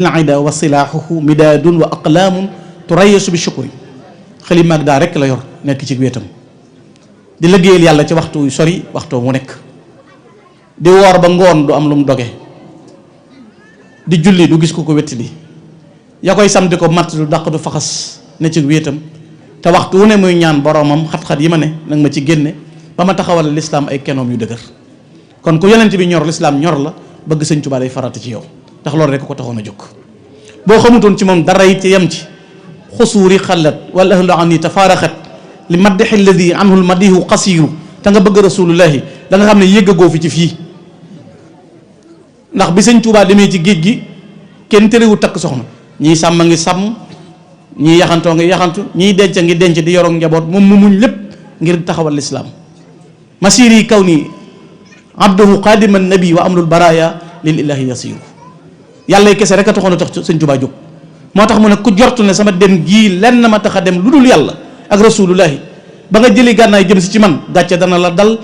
al-ida wa silaahuhu midaadun wa aqlaamun turayasu bi shukri xalima ak daa rek la yor nekk ci wéetam di liggéeyal yàlla ci waxtu yu sori waxtu mu nekk di woor ba ngoon du am lu mu doge di julli du gis ku ko wetti di ya koy sam di ko matt du dàq du faxas ne ci wéetam te waxtu wu ne muy ñaan boroomam xat-xat yi ma ne nag ma ci génne ba ma taxawal lislaam ay kenoom yu dëgër kon ku yonent bi ñor lislaam ñor la bëgg sëñ Tuubaa day farata ci yow ndax loolu rek ko taxoon a jóg boo xamutoon ci moom dara it yem ci xusuuri xalat wala ahlu ani tafaaraxat li maddex alladi anhu lmadihu qasiru te nga bëgg rasulullahi da nga xam ne yëggagoo fi ci fii ndax bi sëñ Tuubaa demee ci géej gi kenn terewul takk soxna ñii sàmm ngi sàmm ñii yaxantoo ngi yaxantu ñii denc ngi denc di yoroog njaboot moom mu muñ lépp ngir taxawal lislaam masiri kaw nii abduhu qaadima nabi wa amrul baraya lil ilahi yasiru yàlla kese rek a taxoon a tax sëñ Tuubaa jóg moo tax mu ne ku jortu ne sama dem gii lenn ma tax a dem lu dul yàlla ak rasulullahi ba nga jëli gànnaay jëm si ci man gàcce dana la dal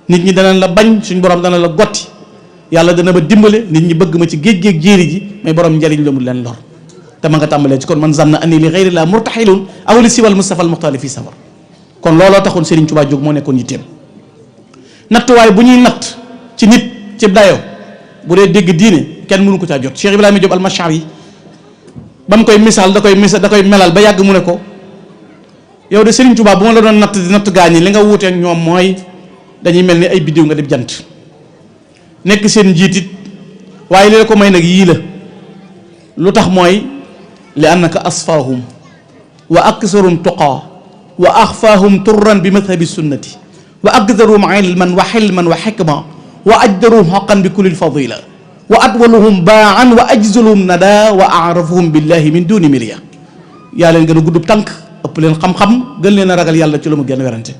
nit ñi dana la bañ suñ borom dana la gotti yàlla dana ma dimbale nit ñi bëgg ma ci géej géej jéeri ji mais borom njariñ la mu leen lor te ma nga tàmbalee ci kon man zanna ani li ghayri la murtaxilun aw li siwal mustafa al muxtaali fii safar kon looloo taxoon Serigne Touba jóg moo nekkoon yitteem nattuwaay bu ñuy natt ci nit ci dayo bu dee dégg diine kenn mënu ko caa jot Cheikh Ibrahima Diop al-Mashari yi ba mu koy misaal da koy melal ba yàgg mu ne ko yow de Serigne Touba bu ma la doon natt di natt gaañi li nga wuuteek ñoom mooy dañuy mel ni ay biddiw nga def jant nekk seen njiitit waaye li la ko may nag yii la lu tax mooy li annaka asfaahum wa aksarum tuqaa wa axfaahum turran bi madhabi sunnati wa akdaruhum ilman wa xilman wa xikma wa ajdaruhum xaqan bi kulli fadila wa atwaluhum baan wa ajzaluhum nada wa arafuhum billahi min duni miriya yaa leen gën a guddub tànk ëpp leen xam-xam gën leen a ragal yàlla ci lu mu gën werante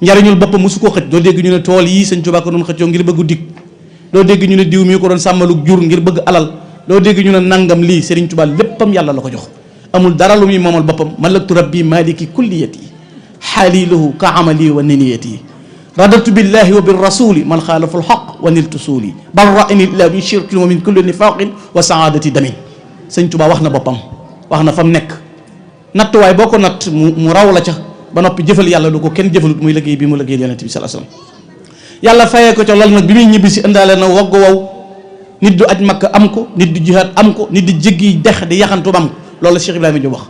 njariñul boppam mosu koo xëj doo dégg ñu ne tool yii sëñ Tuubaa ko doon xëccoo ngir bëggu dig doo dégg ñu ne diw mi ko doon sàmmalug jur ngir bëgg alal doo dégg ñu ne nangam lii Serigne Touba léppam yàlla la ko jox amul dara lu muy moomal boppam malaktu rabbi maliki kulliyati xaali lahu ka amali wa niniyati radatu billahi wa bir rasuli man xaalafu lxaq wa niltu suuli bal raini illa min shirkin wa min kulli nifaqin wa saadati damin sëñ Touba wax na boppam wax na fa mu nekk nattuwaay boo ko natt mu raw la ca ba noppi jëfal yàlla lu ko kenn jëfalut muy liggéey bi mu liggéey yonent bi sallallahu alayhi wasallam yàlla fayee ko ca lool nag bi muy ñibbi si indaale na waggu wow nit du aj makka am ko nit du jihaad am ko nit di jéggi dex di yaxantu am ko loolu la Cheikh Ibrahima Diop wax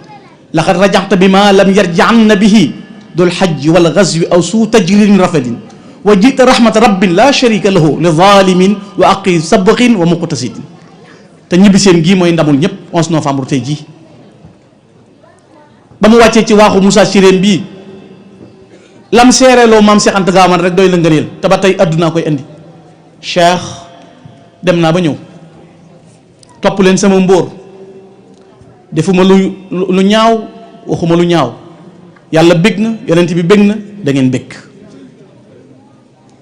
laqad rajaxta bi ma lam yarji'anna bihi dul xajji wal gazwi aw suu tajrin rafadin wa jita rahmata rabbin la sharika lahu li zalimin wa aqi sabqin wa muqtasidin te ñibbi seen gii mooy ndamul ñëpp 11 novembre tey jii ba mu wàccee ci waaxu Moussa Siréem bii lam seereeloo maam Cheikh Anta Gaawaan rek doy la ngëneel te ba tey addunaa koy indi Cheikh dem naa ba ñëw topp leen sama mbóor defuma lu ñaaw waxuma lu ñaaw yàlla bég na yonent bi bég na da ngeen bég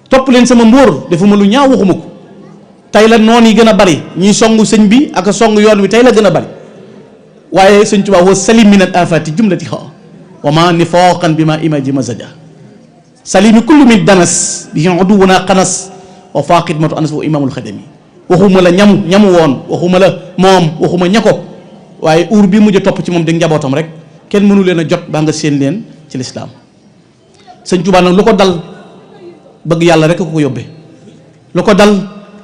topp leen sama mbóor defuma lu ñaaw waxuma ko tey la noon yi gën a bari ñuy songu sëñ bi ak songu yoon wi tey la gën a bari waaye sëñ Tuubaa wa salim min al afati jumlatiha wa ma nifaqan bi ma imaji mazaja salimi kullu min danas bi uduwuna xanas wa faqid matu anas wa imamul xadami waxuma la ñamu woon waxuma la moom waxuma ña ko waaye uur bi mujj a topp ci moom di njabootam rek kenn mënu leen a jot baa nga séen leen ci lislaam sëñ Tuubaa nag lu ko dal bëgg yàlla rek ko yóbbe lu ko dal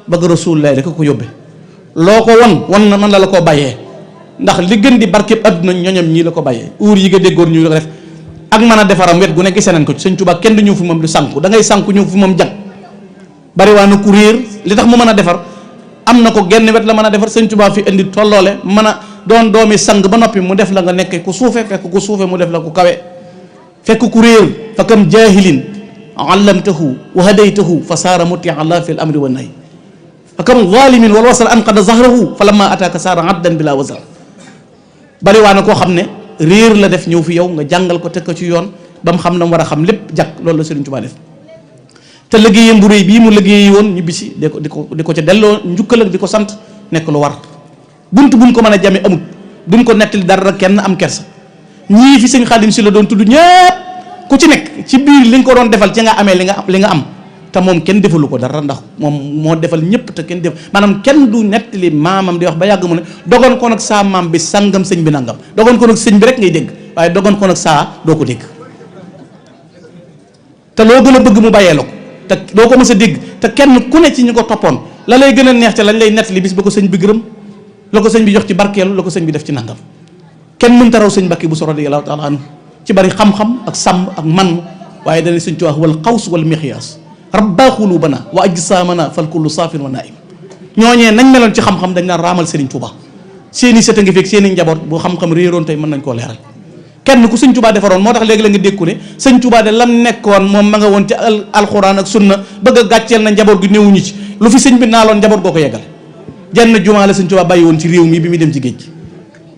bëgg rasulullah rek ko yóbbe loo ko won na man la koo bàyyee ndax li gën di barkeb adduna ñoñam ñii la ko bàyyee uur yi nga déggoon ñu la def ak mën a defaram wet gu nekk gisee nañ ko ci sëñ Tuubaa kenn du ñëw fi moom du sànku da ngay sànku ñëw fi moom jag bari waa na ku réer li tax mu mën a defar am na ko genn wet la mën a defar sëñ Tuubaa fi indi tolloole mën a doon doomi sang ba noppi mu def la nga nekk ku suufe fekk ku suufe mu def la ku kawe fekk ku réer fa kam jaahilin allamtahu wa hadaytahu fa saara mutia allah fi l amri wa nahy fa kam zalimin wal wasal an qad zahrahu fa lamma ataaka saara addan bila wasal bari waa na koo xam ne réer la def ñëw fi yow nga jàngal ko teg ko ci yoon ba mu xam la mu war a xam lépp jàkk loolu la Sëriñ Tuubaa def te liggéeyam bu réy bii mu liggéeyi woon ñibbisi di ko ca delloo njukkal ak di ko sant nekk lu war bunt buñ ko mën a jame amut duñ ko nettali dara kenn am kersa ñii fi sëñ Xaadim si la doon tudd ñëpp ku ci nekk ci biir li nga ko doon defal ci nga amee li nga am te moom kenn defalu ko dara ndax moom moo defal ñëpp te kenn def maanaam kenn du nettali maamam di wax ba yàgg mu ne dogon ko nag saa maam bi sangam sëñ bi nangam dogon ko nag sëñ bi rek ngay dégg waaye dogon ko nag saa doo ko dégg te loo gën a bëgg mu bàyyee la ko te doo ko mës a dégg te kenn ku ne ci ñu ko toppoon la lay gën a neex te lañ lay nettali bis ba ko sëñ bi gërëm la ko sëñ bi jox ci barkeelu la ko sëñ bi def ci nangam kenn mënta raw sëñ Mbàkke Buso radiyallaahu taala anhu ci bari xam-xam ak sàmm ak man waaye dana sëñ Tuubaa wal xaws wal miqyaas rabba xulubana wa ajsaamana fal kullu saafin wa naim ñooñee nañ meloon ci xam-xam dañ naan raamal Serigne Touba seeni sët a ngi fekk seeni njaboot bu xam-xam réeroon tey mën nañ koo leeral kenn ku sëñ Touba defaroon moo tax léegi la nga dékku ne sëñ Touba de lam nekkoon moom ma nga woon ci alxuraan ak sunna bëgg a gàcceel na njaboot gi néewuñu ci lu fi sëñ bi naaloon njaboot goo ko yeggale jenn jumaa la sëñ Touba bàyyi woon ci réew mi bi muy dem ci géej gi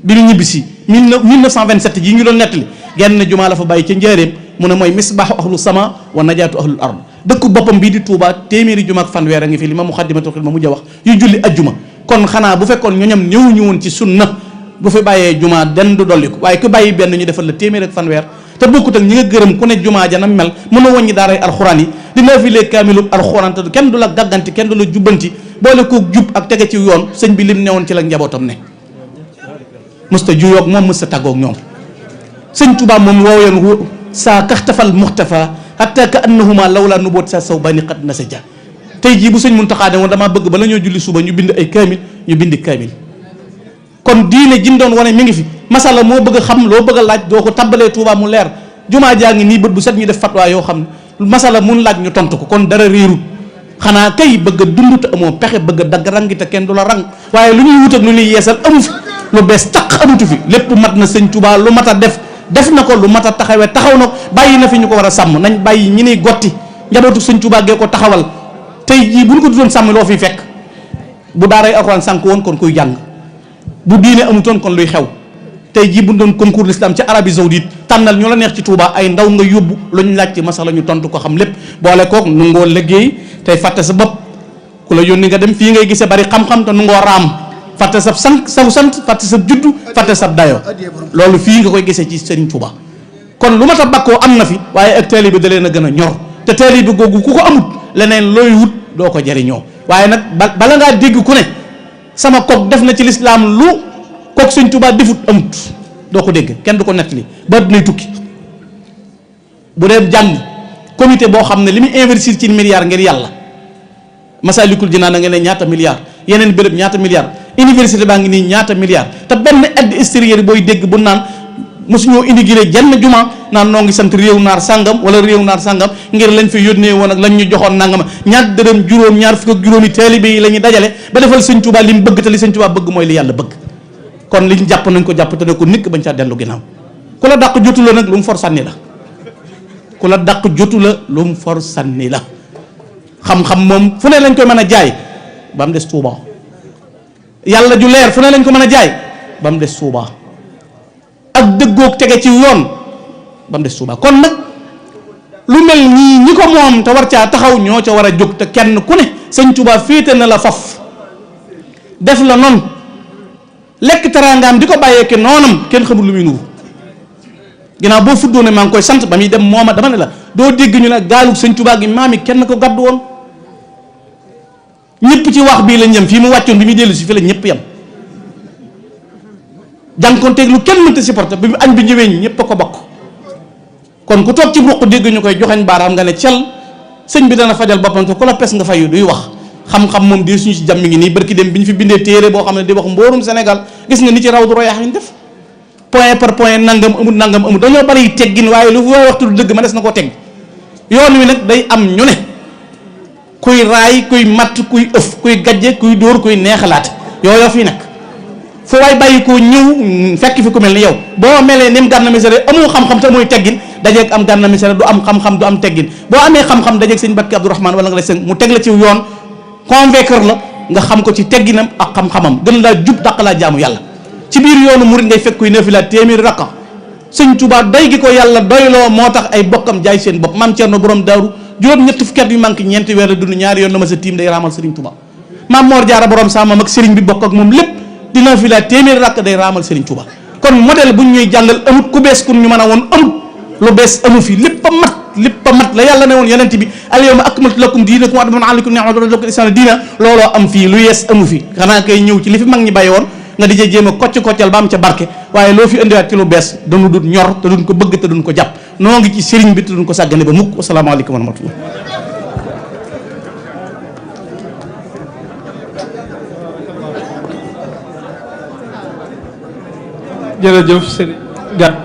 bi ñu ñibbi si 1927 yi ñu doon nettali genn jumaa la fa bàyyi ca njaareem mu ne mooy misbaaxu ahlu sama wa najaatu ahlul ard dëkku boppam bii di Touba téeméeri juma ak fanweer a ngi fi li ma Muxaddamatul Xidma mujj a wax yu julli ajjuma kon xanaa bu fekkoon ñoñam ñëwuñu woon ci sunna bu fi bàyyee juma den du dolliku waaye ku bàyyi benn ñu defal la téeméer ak fanweer te bokkut ak ñi nga gërëm ku ne juma ja na mel mën a wàññi daaray alxuraan yi dina fi lee kaamilu alxuraan te kenn du la gàgganti kenn du la jubbanti boole koog jub ak tege ci yoon sëñ bi lim newoon ci la njabootam ne mësta juyoog moom mësta tàggoog ñoom sëñ Touba moom woowoon saa kaxtafal muxtafa hatta ka annahuma lawla nuboot sa saw bani qad nasaja tey jii bu sëñ Muntaxa de woon damaa bëgg bala ñoo julli suba ñu bind ay kaamil ñu bindi kaamil kon diine jin doon wane mi ngi fi masala moo bëgg a xam loo bëgg a laaj doo ko tabbalee Touba mu leer jumaa jaa ngi nii bët bu set ñu def fatwa yoo xam ne masala mun laaj ñu tontu ko kon dara réerut xanaa kay bëgg a dund te amoo pexe bëgg a dagg rangi te kenn du la rang waaye lu ñuy wut ak lu ñuy yeesal amu fi lu bees taq amutu fi lépp mat na sëñ Touba lu mat a def na ko lu mat a taxawee taxaw na ko bàyyi na fi ñu ko war a sàmm nañ bàyyi ñi niy gotti njabootu sëñ Touba gee ko taxawal tey jii bu ñu ko doon sàmm loo fiy fekk bu daaray alxuraan sànk woon kon kuy jàng bu diine amutoon kon luy xew tey jii bu ñu doon concours l'islam ci Arabie Saoudite tànnal ñu la neex ci Touba ay ndaw nga yóbbu lu ñu laaj ci masala ñu tontu ko xam lépp boole kook nu ngoo liggéey tey fàtte sa bopp ku la yónni nga dem fii ngay gisee bari xam-xam te nu ngoo raam fàtte sa sant fàtte sa juddu fàtte sa dayo loolu fii nga koy gisee ci Serigne Touba kon lu ma ta bakkoo am na fi waaye ak taalibe bi da leen a gën a ñor te taalibe bi googu ku ko amut leneen looy wut doo ko jariñoo waaye nag bala ngaa dégg ku ne sama kok def na ci lislaam lu kok Serigne Touba defut amut doo ko dégg kenn du ko nettali ba dinay tukki bu dee jàng comité boo xam ne li muy investir ci milliards ngir yàlla Masaalikul Jinaan nga ne ñaata milliards yeneen béréb ñaata milliards université baa ngi nii ñaata milliards te benn aide extérieure booy dégg bu naan mosuñoo indigré jenn juma naan noo ngi sant réew naar sàngam wala réew naar sàngam ngir lañ fi yónnee woon ak lañ ñu joxoon nangama ñaar dërëm juróom ñaar fukk ak juróomi taalibe yi la ñuy dajale ba defal sëñ Touba li mu bëgg te li sëñ Touba bëgg mooy li yàlla bëgg kon liñ jàpp nañ ko jàpp te ne ko nikk bañ caa dellu ginnaaw ku la dàq jotu la nag lu mu for sànni la ku la dàq jotu la lu mu for sànni la xam-xam moom fu ne lañ koy mën a jaay ba mu des Touba yàlla ju leer fu ne lañ ko mën a jaay ba mu des Touba ak dëggoog tege ci yoon ba mu des Touba kon nag lu mel nii ñi ko moom te war caa taxaw ñoo ca war a jóg te kenn ku ne sëñ Touba féete na la faf def la noonu lekk teraangaam di ko bàyyeeke noonam kenn xamul lu muy nuru ginnaaw boo fuddoo ne maa ngi koy sant ba muy dem mooma dama ne la doo dégg ñu ne gaalug sëñ Touba gi maam yi kenn ko gàddu woon ñëpp ci wax bii lañ yem fii mu wàccoon bi muy dellu si fi la ñëpp yem jànkonteeg lu kenn mënta supporter bi mu añ bi ñëwee ñëpp a ko bokk kon ku toog ci ruq dégg ñu koy joxeñ baaraam nga ne cel sëñ bi dana fajal boppam te ku la pes nga fayu duy wax xam-xam moom di suñu ci jàmm ngi nii barki dem bi ñu fi bindee téere boo xam ne di wax mboorum Sénégal gis nga ni ci Rawdu Rayaahiin def point par point nangam amul dañoo bari teggin waaye lu fi waxtu du dëgg ma des na koo teg yoon wi nag day am ñu ne kuy raay kuy matt kuy ëf kuy gajje kuy dóor kuy neexalaat yooyu fii nag fu waay bàyyi koo ñëw fekk fi ku mel ni yow boo melee ni mu Gana Messere amoo xam-xam te muy teggin dajeeg am Gana Messere du am xam-xam du am teggin boo amee xam-xam dajeeg sëñ Mbàkke Abdourahmane wala nga la sëñ mu teg la ci yoon convaincre la nga xam ko ci tegginam ak xam-xamam gën laa jub dàq laa jaamu yàlla ci biir yoonu murid ngay fekk kuy nafila téeméeri rakka sëñ Tuubaa doy gi ko yàlla doyloo moo tax ay bokkam jaay seen bopp maam Cerno borom daaru juróom-ñetti fukki at yu manqué ñeenti weer la dund ñaari yoon la ma sa tiim day raamal Serigne Touba maam Mor Jaara borom sama mag Serigne bi bokk ak moom lépp dina fi la téeméeri rakk day raamal Serigne Touba kon modèle bu ñuy jàngal amut ku bees kun ñu mën a woon amut lu bees amu fi lépp a mat la yàlla ne woon yonent bi al yawma akmaltu lakum diinakum wa atmamtu alaykum ni'mati wa raditu lakum al-islaama diina looloo am fii lu yees amu fi xanaa kay ñëw ci li fi mag ñi bàyyi woon nga di jéem a koccal ba am ca barke waaye loo fi indiwaat ci lu bees dañu dut ñor te duñ ko bëgg te duñ ko jàpp noo ngi ci sëriñ bi te duñ ko sàggane ba mukk. asalaamaaleykum wa rahmatullah. jërëjëf sëriñ Gat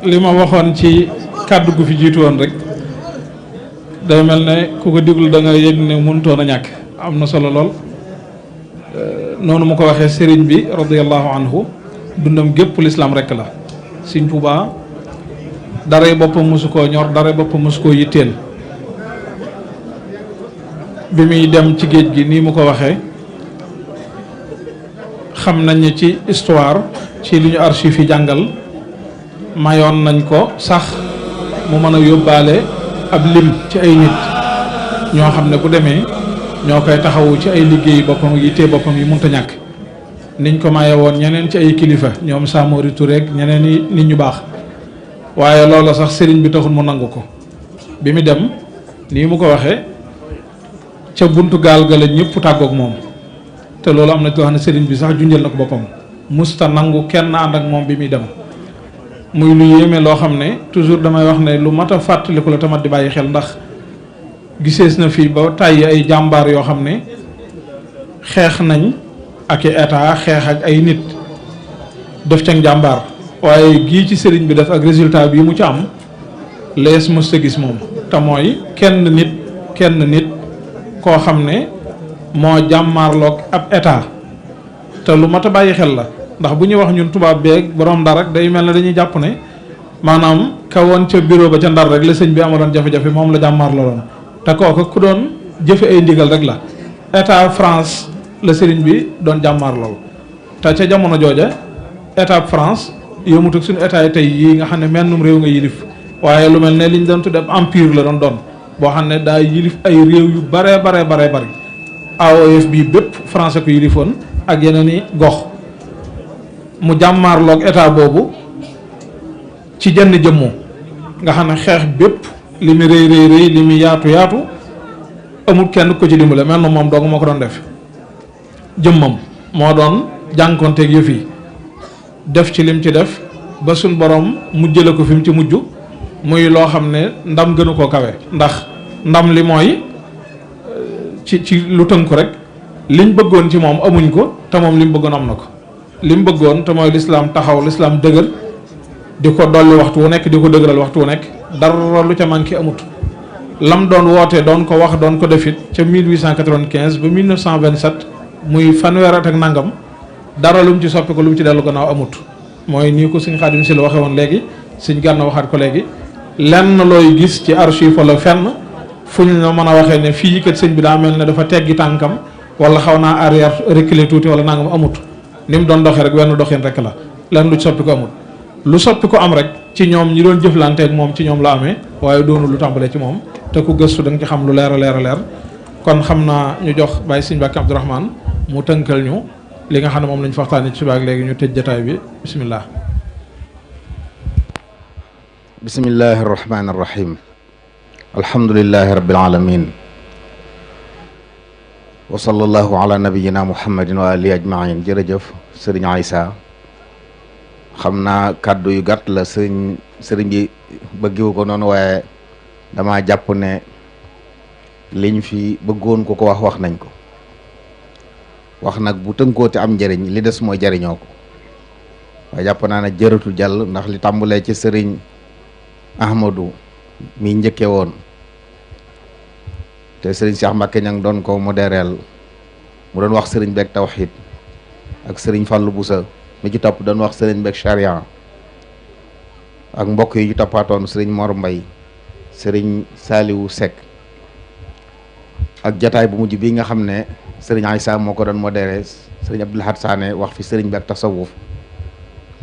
li ma waxoon ci kàddu gu fi jiitu woon rek day mel ne ku ko diglu da nga yëg ne mënutoon a ñàkk am na solo lool noonu mu ko waxee sëriñ bi radiyallahu anhu dundam gépp lislaam rek la. Sëriñ Tuubaa daray boppam mosu koo ñor daray boppam mosu koo yitteel bi muy dem ci géej gi nii mu ko waxee xam nañ ci histoire ci li ñu archive yi jàngal mayoon nañ ko sax mu mën a yóbbaale ab lim ci ay nit ñoo xam ne bu demee ñoo koy taxawu ci ay liggéey boppam yittee boppam yi munta ñàkk niñ ko maye woon ñeneen ci ay kilifa ñoom Samori Touré ak ñeneen i nit ñu baax waaye loola sax sëriñ bi taxul mu nangu ko bi mu dem nii mu ko waxee ca buntu gaal ga la ñëpp tàggoog moom te loolu am na ci loo xam ne sëriñ bi sax junjal na ko boppam musta nangu kenn ànd ak moom bi muy dem muy lu yéeme loo xam ne toujours damay wax ne lu mat a fàttaliku la tamat di bàyyi xel ndax gisees na fii ba tàyyi ay jàmbaar yoo xam ne xeex nañ ak i état xeex ak ay nit def ca jàmbaar waaye gii ci sëriñ bi def ak résultat bii mu ci am lees mës a gis moom te mooy kenn nit koo xam ne moo jàmmaarloog ab état te lu mat a bàyyi xel la ndax bu ñuy wax ñun tubaab beeg borom ndar rek day mel ne dañuy jàpp ne maanaam kawoon ca bureau ba ca ndar rek la sëñ bi amaloon jafe-jafe moom la jàmmaarlooloon te kooku ku doon jëfe ay ndigal rek la état France la sëriñ bi doon jàmmaarlool te ca jamono jooja état France yomut ak suñu état yi tey yii nga xam ne mennum réew nga yilif waaye lu mel ne liñ doon tudde empire la doon boo xam ne daa yilif ay réew yu bare bari AOF bii bépp français ko yilifoon ak yeneen i gox mu jàmmaarloog état boobu ci jenn jëmmu nga xam ne xeex bépp li mu rëy li mu yaatu amul kenn ko ci dimbale mel na moom dong moo ko doon def jëmmam moo doon jànkonteeg yëf yi def ci lim ci def ba suñ borom mujjale ko fi mu ci mujj muy loo xam ne ndam gënu koo kawe ndax ndam li mooy ci lu tënku rek liñ bëggoon ci moom amuñ ko te moom lim bëggoon am na ko lim bëggoon te mooy lislaam taxaw lislaam dëgër di ko dolli waxtu wu nekk di ko dëgëral waxtu wu nekk dara lu ca manqué amut lam doon woote doon ko wax doon ko defit ca 1895 ba 1927 muy fanweer at ak nangam dara lu mu ci soppi ko lu mu ci dellu gannaaw amut mooy nii ko suñ Xaadim si la waxee woon léegi suñ Gànna waxaat ko léegi lenn looy gis ci archive wala fenn fu ñu la mën a waxee ne fii kat sëñ bi daa mel ne dafa teggi tànkam wala xaw naa arrière reculer tuuti wala nangam amut ni mu doon doxee rek wenn doxin rek la lenn lu soppi ko amut lu soppi ko am rek ci ñoom ñi doon jëflanteeg moom ci ñoom la amee waaye doonu lu tàmbalee ci moom te ku gëstu da nga ci xam lu leer a leer kon xam naa ñu jox bàyyi sëñ Mbàkke Abdourahmane mu tënkal ñu li nga xam ne moom lañ fa waxtaanee ci subaak léegi ñu tëj jataay bi bismillah. bismillahi arrahmani arrahim alhamdulillahi rabbil alamin wa sallallahu ala nabiyyina muhammadin wa alihi ajmain jërëjëf sëriñ Aïssa xam naa kàddu yu gàtt la sëriñ bi bëggiwu ko noonu waaye dama jàpp ne liñ fi bëggoon ko wax nañ ko wax nag bu tënkoo te am njëriñ li des mooy jëriñoo ko waaye jàpp naa ne jëratul jàll ndax li tàmbalee ci sëriñ Ahmadou mi njëkke woon te sëriñ Cheikh Mbacke ñang doon ko modéreel mu doon wax sëriñ beeg tawxiid ak sëriñ Fallou Boussa mi ci topp doon wax sëriñ beeg charia ak mbokk yi ñu toppaatoon sëriñ Mor Mbay sëriñ Saliou Seck ak jataay bu mujj bi nga xam ne sëriñ Aïssa moo ko doon modéré sëriñ Abdoul Ahad Sané wax fi sëriñ bi ak tasawuf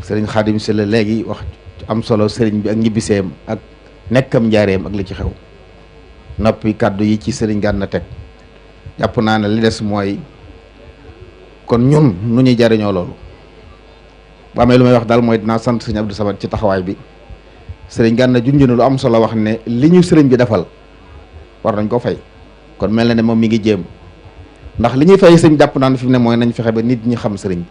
sëriñ Xaadim si la léegi wax am solo sëriñ bi ak ñibbiseem ak nekkam njaareem ak li ci xew noppi kàddu yi ci sëriñ Gànna teg jàpp naa ne li des mooy kon ñun nu ñuy jariñoo loolu. bu amee lu may wax daal mooy dinaa sant sëñ Abdou Samad ci taxawaay bi. sëriñ Gana junj na lu am solo wax ne li ñu sëriñ bi defal war nañ ko fay kon mel na ne moom mi ngi jéem ndax li ñuy fay sëriñ jàpp naan fi mu ne mooy nañ fexe ba nit ñi xam sëriñ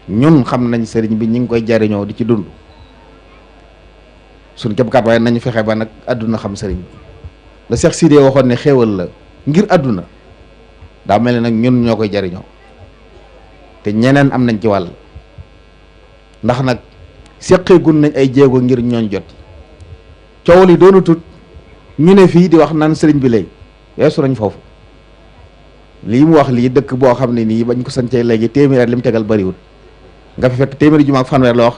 bi ñun xam nañ sëriñ bi ñu ngi koy jariñoo di ci dund suñ képp kat waaye nañu fexe ba nag àdduna xam sëriñ bi la Cheikh Sidé waxoon ne xéewal la ngir àdduna daa mel ne nag ñun ñoo koy jariñoo te ñeneen am nañ ci wàll ndax nag seqeegun nañ ay jéego ngir ñooñ jot coow li doonu tut ñu ne fii di wax naan sëriñ bi léegi weesu nañ foofu lii mu wax lii dëkk boo xam ne nii bañ ko sancee léegi téeméer at li mu tegal bariwul nga fi fekk téeméeri jumaa ak fanweer la wax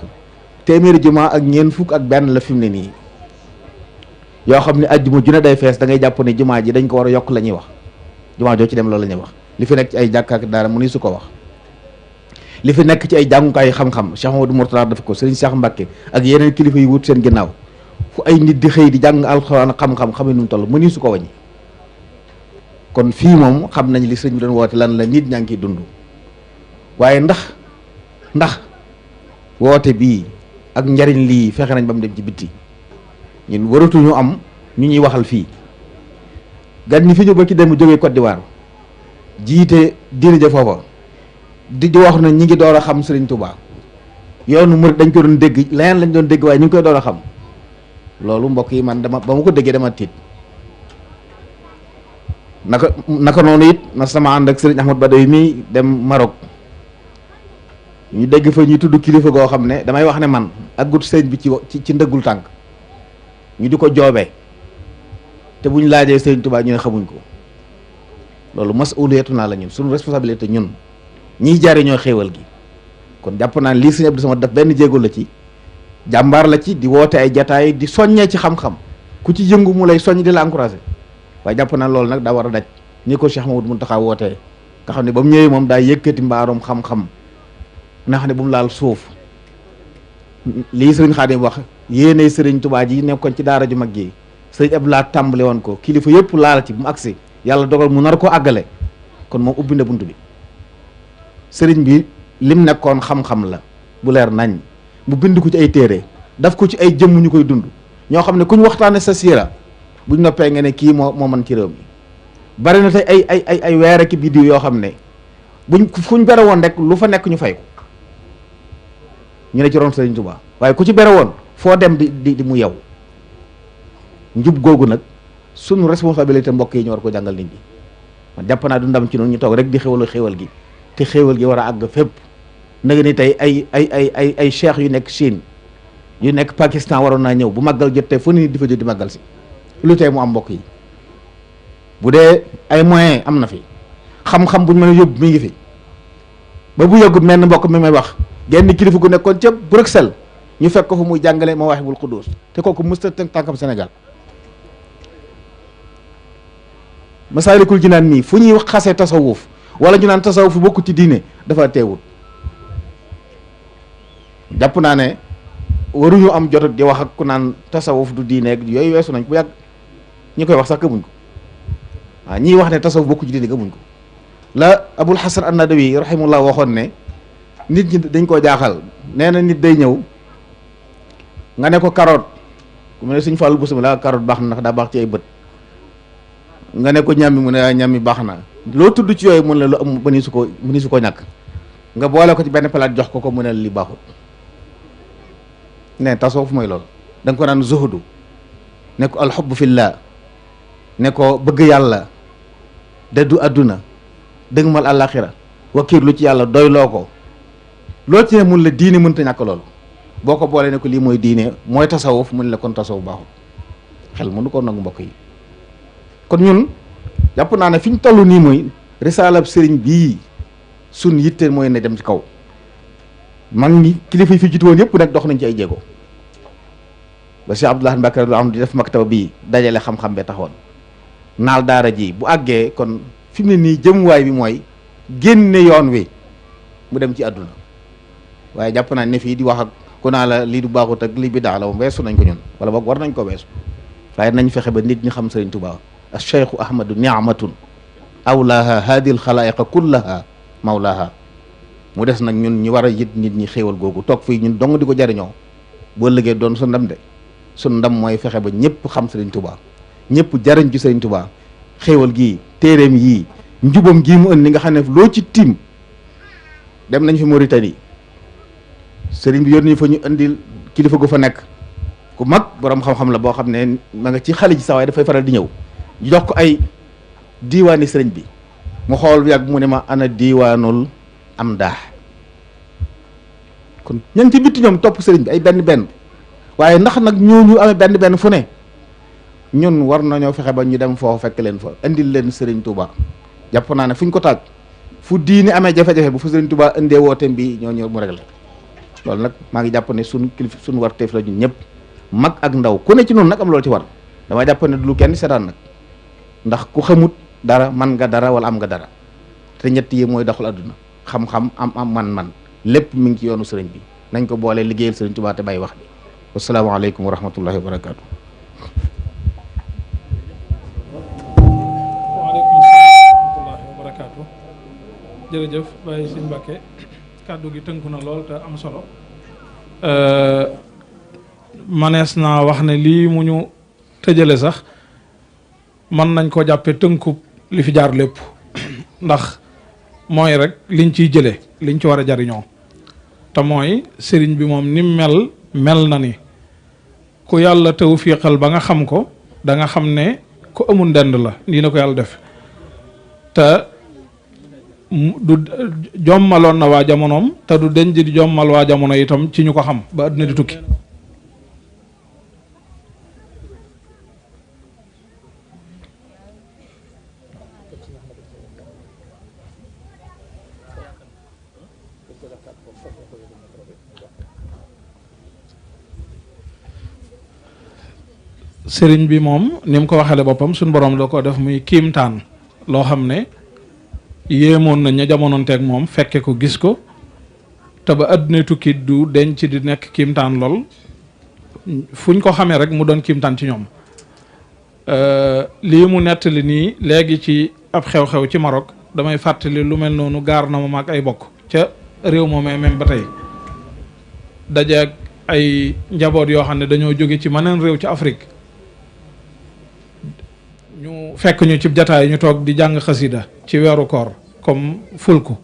téeméeri jumaa ak ñeent fukk ak benn la fi mu ne nii yoo xam ne ajjuma ju ne day fees da ngay jàpp ne jumaa ji dañ ko war a yokk la ñuy wax jumaa joo ci dem loolu la ñuy wax li fi nekk ci ay jàkka ak daara mu ni su ko wax li fi nekk ci ay jàngukaay xam-xam Cheikh Mamadou Mourtada def ko Serigne Cheikh Mbacke ak yeneen kilifa yi wut seen ginnaaw fu ay nit di xëy di jàng alxuraan xam-xam xame nu mu toll mëni su ko wàññi kon fii moom xam nañ li sëñ bi doon woote lan la nit ñaa ngi ciy dund waaye ndax woote bii ak njariñ lii fexe nañ ba mu dem ci bitti ñun waratuñu am ñu ñuy waxal fii gan ñi fi ñu ba ci dem jógee Côte d'Ivoire jiite diine ja foofa di wax na ñi ngi door a xam Serigne Touba yoonu murid dañ ko doon dégg leneen lañ doon dégg waaye ñu ngi koy door a xam loolu mbokk yi man ba ma ko déggee dama tiit naka noonu it na sama ànd ak Serigne Ahmad Badawi mi dem Maroc ñu dégg fa ñuy tudd kilifa goo xam ne damay wax ne man ak gut sëñ bi ci ndëggul tànk ñu di ko joobee te buñ laajee Serigne Touba ñu ne xamuñ ko loolu masuliyatu naa la ñun suñu responsabilité ñun ñiy jariñoo xéewal gi kon jàpp naa lii sëñ Abdou Samad def benn jéego la ci jàmbaar la ci di woote ay jataay di soññee ci xam-xam ku ci yëngu mu lay soññ di la encouragé waaye jàpp naa loolu nag daa war a daj ni ko Cheikh Mamadou Mountakha wootee nga xam ne ba mu ñëwee moom daa yëkkati mbaarum xam-xam nga xam ne bu mu laal suuf lii sëriñ Xaadim wax yéene sëriñ Tuubaa ji nekkoon ci daara ju mag ji sëriñ Abdou laa tàmbale woon ko kilifa yëpp laal ci bu mu agsi yàlla dogal mu nar ko àggale kon moom ubbi na bunt bi sëriñ bi lim nekkoon xam-xam la bu leer nañ mu bind ko ci ay téere daf ko ci ay jëmm ñu koy dund ñoo xam ne kuñ waxtaane sa siira buñ noppee nga ne kii moo mën ci réew mi bari na tey ay weer ak biddiw yoo xam ne fuñ bere woon rek lu fa nekk ñu fay ko ñu ne ci ron sëriñ Tuubaa waaye ku ci bere woon foo dem di mu yow njub googu nag sunu responsabilité mbokk yi ñu war ko jàngal nit ñi man jàpp naa du ndam ci noonu ñu toog rek di xéwal gi te xéewal gi war a àgg fépp nag ni tey ay cheikh yu nekk Chine yu nekk Pakistan waroon naa ñëw bu màggal jotee fu nit di fa jot di màggal si lu tey mu am mbokk yi bu dee ay moyens am na fi xam-xam buñ mën a yóbbu mi ngi fi ba bu yàggut mel mbokk mi may wax genn kilifa gu nekkoon ca Bruxelles ñu fekk ko fu muy jàngale Mawaahibul Quddus te kooku mësta teg tànkam Sénégal Masaalikul Jinaan nii fu ñuy xasee tasawuf wala ñu naan tasawuf fu bokku ci diine dafa teewul jàpp naa ne waruñu am jot di wax ak ku naan tasawuf du diine ak yooyu weesu nañ bu yàgg ñi koy wax sax gëmuñ ko waaw ñiy wax ne tasawuf bokku ci diine gëmuñ ko la Abul Hasan an-Nadawi rahimahullah waxoon ne nit ñi dañ koo jaaxal nee na nit day ñëw nga ne ko carotte ku mu ne suñ fàllu busum la carotte baax na ndax daa baax ci ay bët nga ne ko ñammi mu ne ñammi baax na loo tudd ci yooyu mun la lu am mëni su ko ñàkk nga boole ko ci benn palaat jox ko mu ne li baaxul ne tasawuf mooy loolu da nga ko naan zuhdu ne ko alxubbu fillah ne ko bëgg yàlla dëddu adduna dëgmal àllaaxira wakiirlu ci yàlla doy loo ko loo ci ne mun la diine mënta ñàkk loolu boo ko boolee ne ko lii mooy diine mooy tasawuf mun la kon tasawuf baaxul xel mënu ko nangu mbokk yi kon ñun jàpp naa ne fi ñu toll nii mooy risaalab sëriñ bii sun yitte mooy ne dem ci kaw mag ñi kilifa yi fi jiitu woon yëpp nag dox nañ ci ay jéego ba Cheikh Abdoulaye Mbacke lu am di def maktaba bii dajale xam-xam be taxoon naal daara ji bu àggee kon fi mu ne nii jëmuwaay bi mooy génne yoon wi mu dem ci àdduna waaye jàpp naa ne fii di wax ak ku naa la lii du baaxut ak lii bi daa la moom weesu nañ ko ñun wala boog war nañ ko weesu waaye nañ fexe ba nit ñi xam Sëriñ Tuubaa الشيخ أحمد نعمة أولاها هذه الخلائق كلها مولاها mu des nag ñun ñu war a yit nit ñi xéewal googu toog fii ñun dong di ko jariñoo boo liggéey doon su ndam de su ndam mooy fexe ba ñëpp xam Sëriñ Tuubaa ñëpp jariñ ci Sëriñ Tuubaa xéewal gii téeréem yii njubam gii mu indi nga xam ne loo ci tiim dem nañ fi Mauritanie sëriñ bi yónni fa ñu indil kilifa gu fa nekk ku mag borom xam-xam la boo xam ne ma nga ci xale ji sawaay dafay faral di ñëw ñu jox ko ay diiwaani sëriñ bi mu xool bi yàgg mu ne ma ana diiwaanul am daax kon ña ngi ci bitti ñoom topp sëriñ bi ay benn waaye ndax nag ñooñu amee benn fu ne ñun war nañoo fexe ba ñu dem foofu fekk leen fa indil leen Sëriñ Tuubaa jàpp naa ne fu ñu ko taaj fu diini amee jafe-jafe bu fu Sëriñ Tuubaa indee wooteem bi ñoo ñëw mu réglé loolu nag maa ngi jàpp ne suñu kilifa suñu warteef la ñun ñëpp mag ak ndaw ku ne ci noonu nag am loolu ci war dama jàpp ne du lu kenn seetaan nag ndax ku xamut dara man nga dara wala am nga dara te ñett yi mooy doxal adduna xam-xam am man lépp mi ngi ci yoonu sëriñ bi nañ ko boolee liggéeyal Sëriñ Tuubaa te bàyyi wax bi wasalaamaaleykum wa rahmatullahi wa barakaatu. jërëjëf Baye Sëñ Mbàkke kàddu gi tënku na lool te am solo manees naa wax ne lii mu ñu tëjale sax mën nañ ko jàppe tënkub li fi jaar lépp ndax mooy rek liñ ciy jële liñ ci war a jariñoo te mooy sëriñ bi moom ni mel na ni ku yàlla tawfiiqal ba nga xam ko da nga xam ne ku amul ndend la nii na ko yàlla def te du jommaloon na waa jamonoom te du denc di jommal waa jamono itam ci ñu ko xam ba àdduna di tukki sëriñ bi moom ni mu ko waxale boppam suñ borom la ko def muy kiimtaan loo xam ne yéemoon nañ ña jamononteeg moom fekke ko gis ko te ba àdduna tukki du denc di nekk kiimtaan lool fuñ ko xamee rek mu doon kiimtaan ci ñoom lii mu nettali nii léegi ci ab xew-xew ci Maroc damay fàttali lu mel noonu gaar na ma ak ay bokk ca réew moomee même ba tey dajeeg ay njaboot yoo xam ne dañoo jóge ci meneen réew ci Afrique ñu fekk ñu ci jataay ñu toog di jàng xasida ci weeru koor comme fulku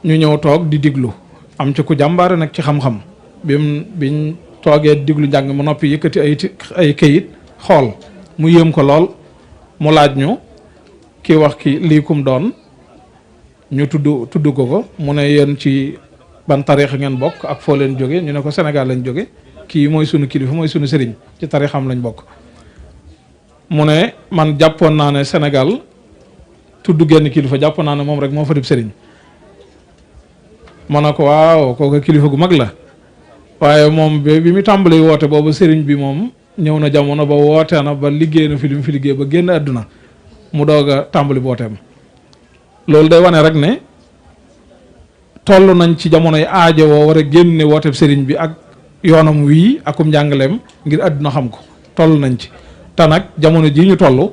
ñu ñëw toog di diglu am ci ku jàmbaare nag ci xam-xam biñ toogee diglu njàng mu noppi yëkkati ay kayit xool mu yéem ko lool mu laaj ñu ki wax ki lii kum doon ñu tudd ko mu ne yéen ci ban tariix ngeen bokk ak foo leen jóge ñu ne ko Sénégal lañ jóge kii mooy sunu kilifa mooy sunu sëriñ ci tariixam lañ bokk mu ne man jàppoon naa ne Sénégal tudd genn kilifa jàppoon naa ne moom rek moo fa dib sëriñ ma ne ko waaw kooku kilifa gu mag la waaye moom bi mu tàmbali woote boobu sëriñ bi moom ñëw na jamono ba wootee na ba liggéey na fi li mu fi liggéey ba génn àdduna mu doog a tàmbali booteem loolu day wane rek ne toll nañ ci jamono yi aajo woo war a génne wooteeb sëriñ bi ak yoonam wii akum njàngaleem ngir àdduna xam ko toll nañ ci te nag jamono jii ñu toll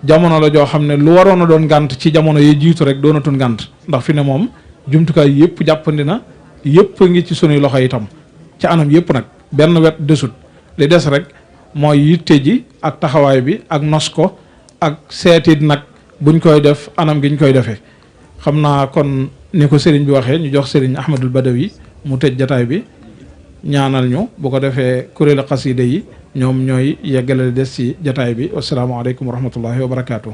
jamono la joo xam ne lu waroon a doon ngànt ci jamono yi jiitu rek doonatul ngànt ndax fi ne moom jumtukaay yëpp jàppandi na yëpp ngi ci sunuy loxo itam ci anam yëpp nag benn wet desut li des rek mooy yitte ji ak taxawaay bi ak nos ko ak seetit nag buñ koy def anam gi ñu koy defee xam naa kon ni ko sëriñ bi waxee ñu jox sëriñ Ahmadul Badawi mu tëj jataay bi ñaanal ñu bu ko defee kuréelu xasida yi ñoom ñooy yeggale des ci jataay bi wasalaamaaleykum wa rahmatullahi wa barakaatu.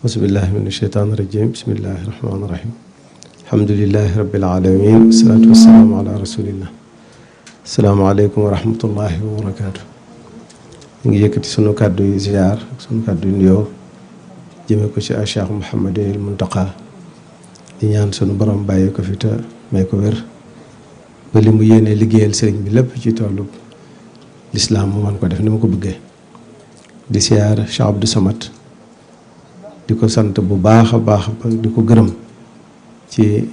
auzubillahi min asheytaan irajim bismillahi rahmaani rahim alhamdulilahi rabbil alamin wasalaatu wasalaamu ala rasulillah asalaamaaleykum wa rahmatullahi wa barakaatu. ñu ngi yëkkati sunu kàddu yu ziyaar ak sunu kàddu yu nuyoo jëme ko ci Cheikh Mouhamadul Muntaqa di ñaan sunu borom bàyyi ko fi te may ko wér ba li mu yéene liggéeyal sëriñ bi lépp ci tollu lislaam mu man ko def ni ma ko bëggee di siyaar Cheikh Abdou Samad di ko sant bu baax a baax di ko gërëm ci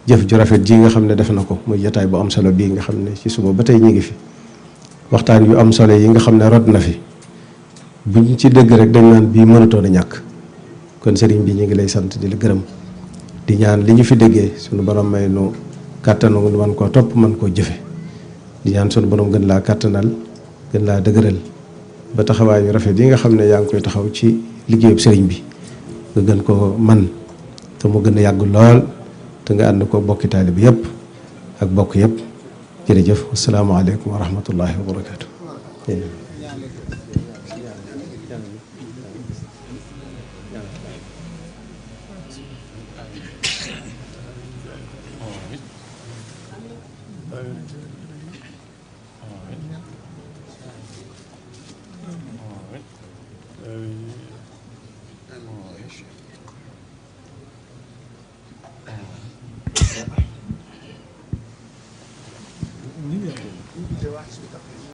jëf ju rafet ji nga xam ne def na ko muy jotaay bu am solo bii nga xam ne ci suba ba tey ñu ngi fi waxtaan yu am solo yi nga xam ne rod na fi buñ ci dëgg rek dañ naan bii mënatoon a ñàkk. kon sëriñ bi ñu ngi lay sant di la gërëm di ñaan li ñu fi déggee sunu borom may nu kàttanu nu man koo topp man koo jëfe di ñaan sunu borom gën laa kàttanal gën laa dëgëral ba taxawaay yu rafet yi nga xam ne yaa ngi koy taxaw ci liggéeyub sëriñ bi nga gën ko man te mu gën a yàgg lool te nga ànd ko bokki taalibe bi yëpp ak bokk yëpp jërëjëf asalaamaaleykum wa rahmatullahi wa barakaatu.